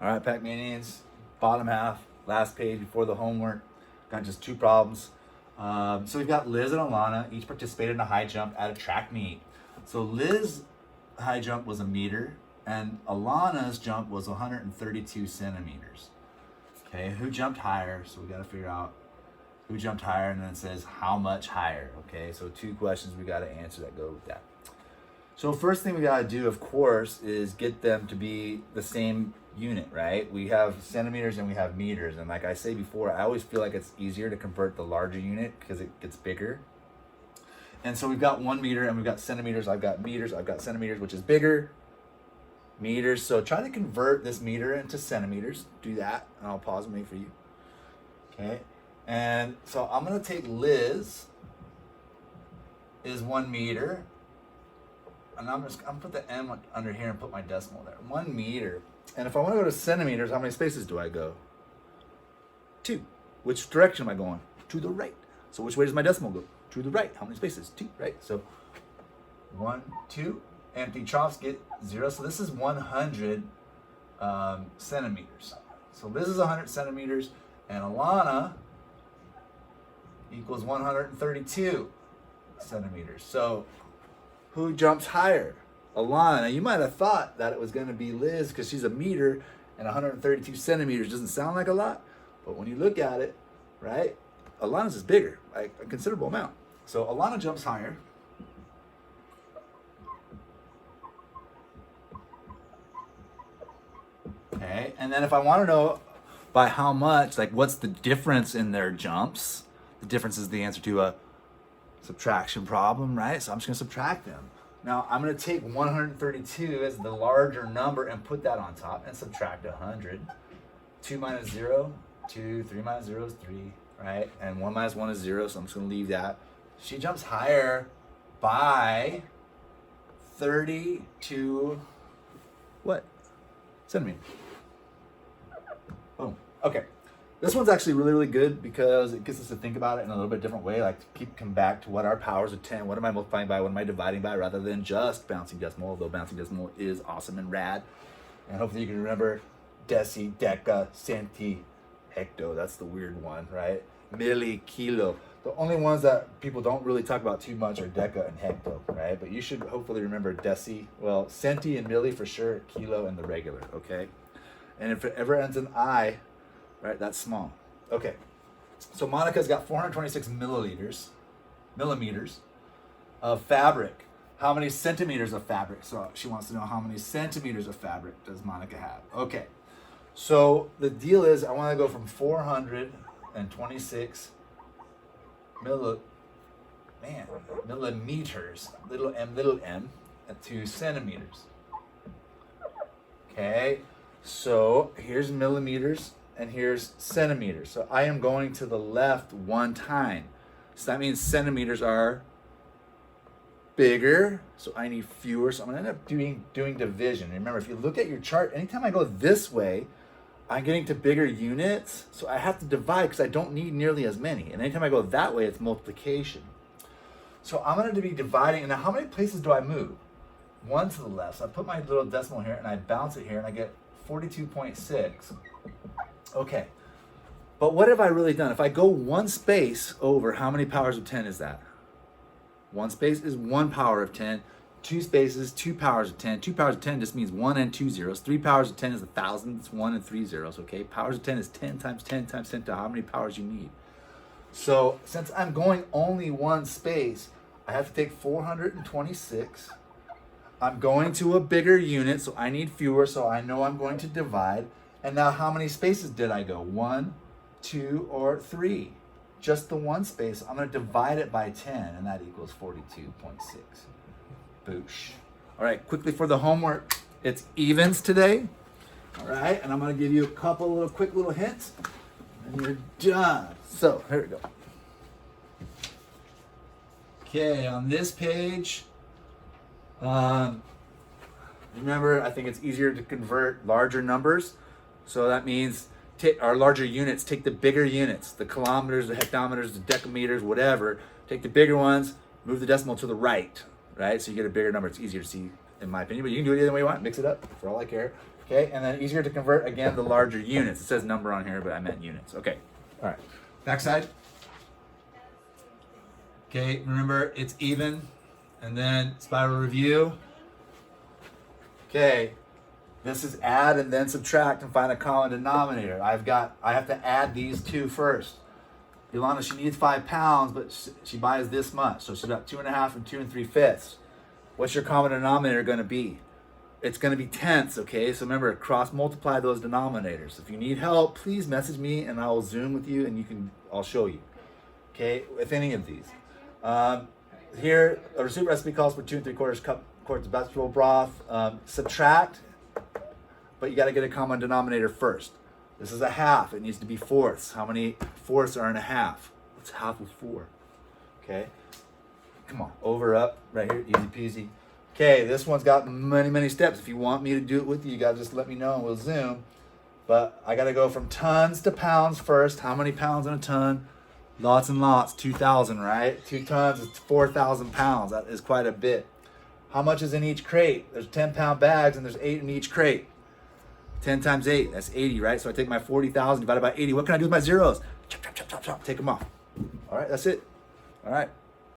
All right, Pac-Manians, bottom half, last page before the homework. Got just two problems. So we've got Liz and Alana, each participated in a high jump at a track meet. So Liz's high jump was a meter, and Alana's jump was 132 centimeters. Okay, who jumped higher? So we got to figure out who jumped higher, and then it says how much higher. Okay, so two questions we got to answer that go with that. So first thing we got to do, of course, is get them to be the same unit, right? We have centimeters and we have meters, and like I say before, I always feel like it's easier to convert the larger unit because it gets bigger. And so we've got 1 meter and we've got centimeters. I've got meters, I've got centimeters, which is bigger. Meters. So try to convert this meter into centimeters. Do that, and I'll pause and wait for you. Okay. And so I'm gonna take Liz is 1 meter. And I'm gonna put the M under here and put my decimal there. 1 meter. And if I want to go to centimeters, how many spaces do I go? 2. Which direction am I going? To the right. So which way does my decimal go? To the right. How many spaces? 2, right? So 1, 2. Empty troughs get 0. So this is 100 centimeters. So Liz is 100 centimeters, and Alana equals 132 centimeters. So who jumps higher? Alana. Now you might have thought that it was going to be Liz because she's a meter and 132 centimeters doesn't sound like a lot, but when you look at it, right, Alana's is bigger, like a considerable amount. So Alana jumps higher. Okay, and then if I want to know by how much, like what's the difference in their jumps, the difference is the answer to a subtraction problem, right? So I'm just going to subtract them. Now I'm going to take 132 as the larger number and put that on top and subtract 100. 2 minus 0, 2, 3 minus 0 is 3, right? And 1 minus 1 is 0, so I'm just going to leave that. She jumps higher by 32, what? Centimeters. Boom. Okay. This one's actually really, really good because it gets us to think about it in a little bit different way, like to keep come back to what are powers of 10, what am I multiplying by, what am I dividing by, rather than just bouncing decimal, although bouncing decimal is awesome and rad. And hopefully you can remember deci, deca, centi, hecto, that's the weird one, right? Milli, kilo. The only ones that people don't really talk about too much are deca and hecto, right? But you should hopefully remember deci, well, centi and milli for sure, kilo and the regular, okay? And if it ever ends in I, right, that's small. Okay, so Monica's got 426 millimeters of fabric. How many centimeters of fabric? So she wants to know how many centimeters of fabric does Monica have? Okay, so the deal is I want to go from 426 millimeters, little m, to centimeters. Okay, so here's millimeters and here's centimeters. So I am going to the left 1 time. So that means centimeters are bigger, so I need fewer. So I'm gonna end up doing division. Remember, if you look at your chart, anytime I go this way, I'm getting to bigger units, so I have to divide because I don't need nearly as many. And anytime I go that way, it's multiplication. So I'm gonna be dividing, and now how many places do I move? 1 to the left. So I put my little decimal here and I bounce it here and I get 42.6. Okay, but what have I really done? If I go 1 space over, how many powers of 10 is that? 1 space is 1 power of 10. 2 spaces, 2 powers of 10. 2 powers of 10 just means 1 and 2 zeros. 3 powers of 10 is 1,000. It's 1 and 3 zeros, okay? Powers of 10 is 10 times 10 times 10 to how many powers you need. So since I'm going only 1 space, I have to take 426. I'm going to a bigger unit, so I need fewer, so I know I'm going to divide. And now how many spaces did I go? 1, 2, or 3? Just the 1 space. I'm going to divide it by 10, and that equals 42.6. Boosh. All right, quickly for the homework. It's evens today. All right, and I'm going to give you a couple little quick little hints, and you're done. So here we go. Okay, on this page, remember, I think it's easier to convert larger numbers. So that means our larger units, take the bigger units, the kilometers, the hectometers, the decameters, whatever. Take the bigger ones, move the decimal to the right, right? So you get a bigger number. It's easier to see, in my opinion, but you can do it any way you want. Mix it up, for all I care. Okay, and then easier to convert, again, the larger units. It says number on here, but I meant units. Okay, all right. Backside. Okay, remember it's even, and then spiral review. Okay, this is add and then subtract and find a common denominator. I have to add these two first. Ilana, she needs 5 pounds, but she buys this much. So she's got 2.5 and 2 3/5. What's your common denominator going to be? It's going to be tenths, okay? So remember, cross multiply those denominators. If you need help, please message me and I will Zoom with you and I'll show you, okay, with any of these. Here, a soup recipe calls for 2 3/4 quarts of vegetable broth. Subtract, but you got to get a common denominator first. This is a half. It needs to be fourths. How many fourths are in a half? What's half of 4? Okay. Come on. Over, up, right here. Easy peasy. Okay, this one's got many, many steps. If you want me to do it with you, you got to just let me know and we'll Zoom. But I got to go from tons to pounds first. How many pounds in a ton? Lots and lots. 2,000, right? 2 tons is 4,000 pounds. That is quite a bit. How much is in each crate? There's 10-pound bags and there's 8 in each crate. 10 times 8, that's 80, right? So I take my 40,000 divided by 80. What can I do with my zeros? Chop, chop, chop, chop, chop. Take them off. All right, that's it. All right.